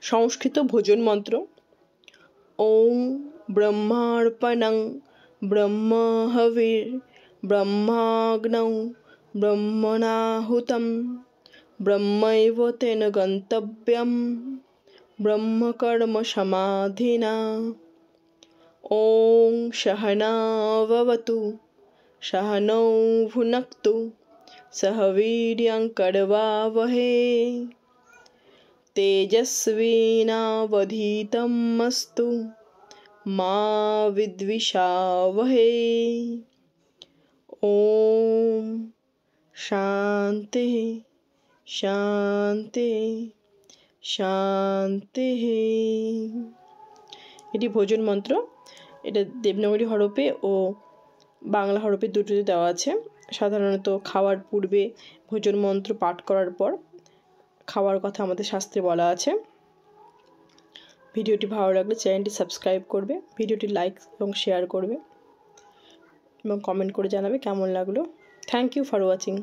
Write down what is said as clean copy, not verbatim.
সংস্কৃত ভোজন মন্ত্র। ওম ব্রহ্মার্পণং ব্রহ্মহবির ব্রহ্মাগ্নৌ ব্রহ্মণাহুতম ব্রহ্মৈব তেন গন্তব্যম ব্রহ্মকর্ম সমাধিনা। ওম সহনাভবতু सहनौ भुनक्तु सह वीर्यं करवावहै तेजस्विनावधीतमस्तु मा विद्विषावहै। ओम शांति शांति शांति। এটি ভোজন মন্ত্র। এটা দেবনাগরী হরফে ও বাংলা হরফে দুটোতে দেওয়া আছে। সাধারণত খাওয়ার পূর্বে ভোজন মন্ত্র পাঠ করার পর খাওয়ার কথা আমাদের শাস্ত্রে বলা আছে। ভিডিওটি ভালো লাগলে চ্যানেলটি সাবস্ক্রাইব করবে, ভিডিওটি লাইক এবং শেয়ার করবে এবং কমেন্ট করে জানাবে কেমন লাগলো। Thank you for watching.